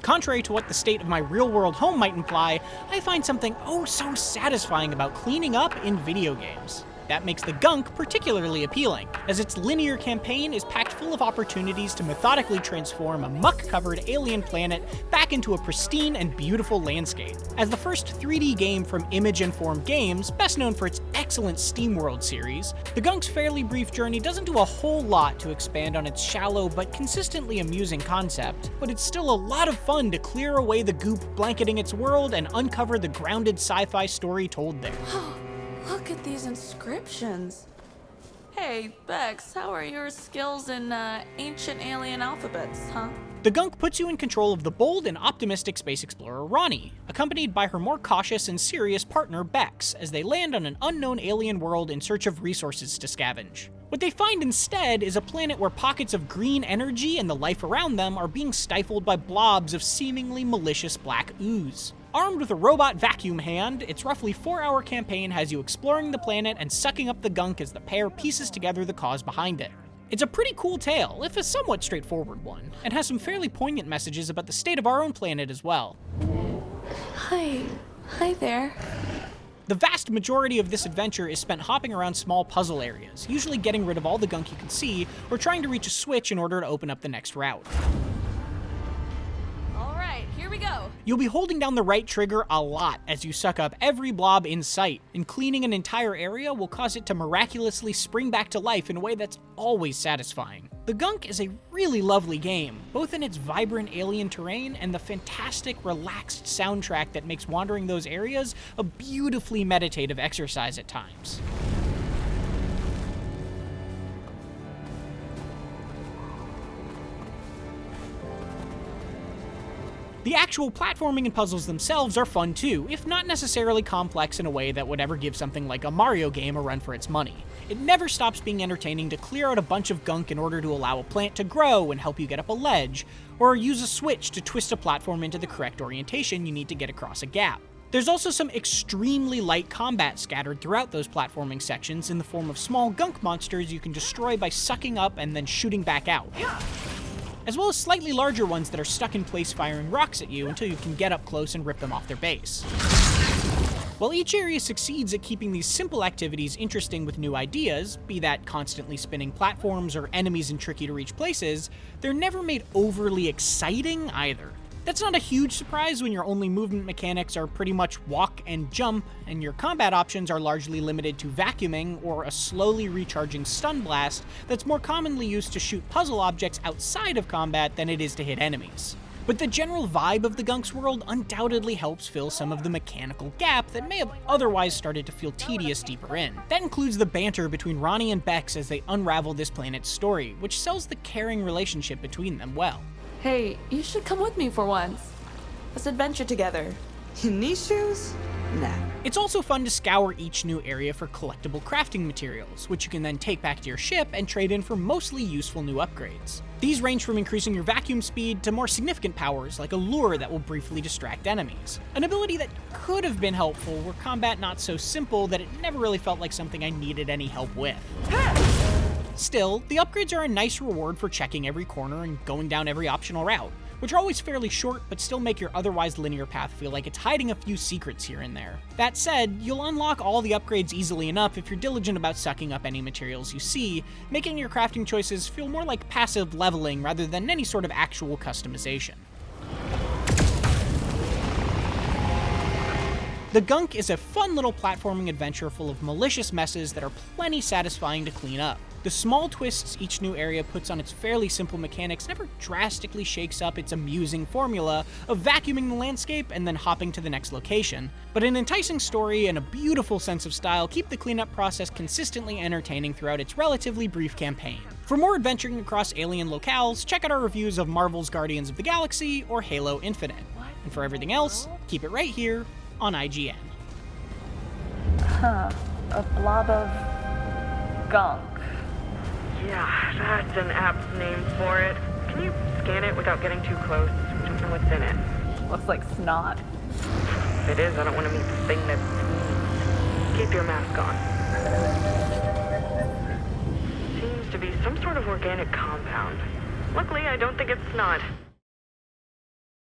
Contrary to what the state of my real-world home might imply, I find something oh so satisfying about cleaning up in video games. That makes the Gunk particularly appealing, as its linear campaign is packed full of opportunities to methodically transform a muck-covered alien planet back into a pristine and beautiful landscape. As the first 3D game from Image Informed Games, best known for its excellent SteamWorld series, the Gunk's fairly brief journey doesn't do a whole lot to expand on its shallow but consistently amusing concept, but it's still a lot of fun to clear away the goop blanketing its world and uncover the grounded sci-fi story told there. Look at these inscriptions. Hey, Bex, how are your skills in ancient alien alphabets, huh? The Gunk puts you in control of the bold and optimistic space explorer Ronnie, accompanied by her more cautious and serious partner Bex, as they land on an unknown alien world in search of resources to scavenge. What they find instead is a planet where pockets of green energy and the life around them are being stifled by blobs of seemingly malicious black ooze. Armed with a robot vacuum hand, its roughly 4-hour campaign has you exploring the planet and sucking up the Gunk as the pair pieces together the cause behind it. It's a pretty cool tale, if a somewhat straightforward one, and has some fairly poignant messages about the state of our own planet as well. Hi there. The vast majority of this adventure is spent hopping around small puzzle areas, usually getting rid of all the Gunk you can see, or trying to reach a switch in order to open up the next route. Here we go. You'll be holding down the right trigger a lot as you suck up every blob in sight, and cleaning an entire area will cause it to miraculously spring back to life in a way that's always satisfying. The Gunk is a really lovely game, both in its vibrant alien terrain and the fantastic, relaxed soundtrack that makes wandering those areas a beautifully meditative exercise at times. The actual platforming and puzzles themselves are fun too, if not necessarily complex in a way that would ever give something like a Mario game a run for its money. It never stops being entertaining to clear out a bunch of Gunk in order to allow a plant to grow and help you get up a ledge, or use a switch to twist a platform into the correct orientation you need to get across a gap. There's also some extremely light combat scattered throughout those platforming sections in the form of small Gunk monsters you can destroy by sucking up and then shooting back out. As well as slightly larger ones that are stuck in place firing rocks at you until you can get up close and rip them off their base. While each area succeeds at keeping these simple activities interesting with new ideas, be that constantly spinning platforms or enemies in tricky to reach places, they're never made overly exciting either. That's not a huge surprise when your only movement mechanics are pretty much walk and jump, and your combat options are largely limited to vacuuming or a slowly recharging stun blast that's more commonly used to shoot puzzle objects outside of combat than it is to hit enemies. But the general vibe of the Gunk's world undoubtedly helps fill some of the mechanical gap that may have otherwise started to feel tedious deeper in. That includes the banter between Ronnie and Bex as they unravel this planet's story, which sells the caring relationship between them well. Hey, you should come with me for once. Let's adventure together. In these shoes? Nah. It's also fun to scour each new area for collectible crafting materials, which you can then take back to your ship and trade in for mostly useful new upgrades. These range from increasing your vacuum speed to more significant powers like a lure that will briefly distract enemies. An ability that could have been helpful were combat not so simple that it never really felt like something I needed any help with. Still, the upgrades are a nice reward for checking every corner and going down every optional route, which are always fairly short but still make your otherwise linear path feel like it's hiding a few secrets here and there. That said, you'll unlock all the upgrades easily enough if you're diligent about sucking up any materials you see, making your crafting choices feel more like passive leveling rather than any sort of actual customization. The Gunk is a fun little platforming adventure full of malicious messes that are plenty satisfying to clean up. The small twists each new area puts on its fairly simple mechanics never drastically shakes up its amusing formula of vacuuming the landscape and then hopping to the next location, but an enticing story and a beautiful sense of style keep the cleanup process consistently entertaining throughout its relatively brief campaign. For more adventuring across alien locales, check out our reviews of Marvel's Guardians of the Galaxy or Halo Infinite. And for everything else, keep it right here on IGN. A blob of gunk. Yeah, that's an apt name for it. Can you scan it without getting too close? We don't know what's in it. Looks like snot. If it is, I don't want to meet the thing that's... Keep your mask on. Seems to be some sort of organic compound. Luckily, I don't think it's snot.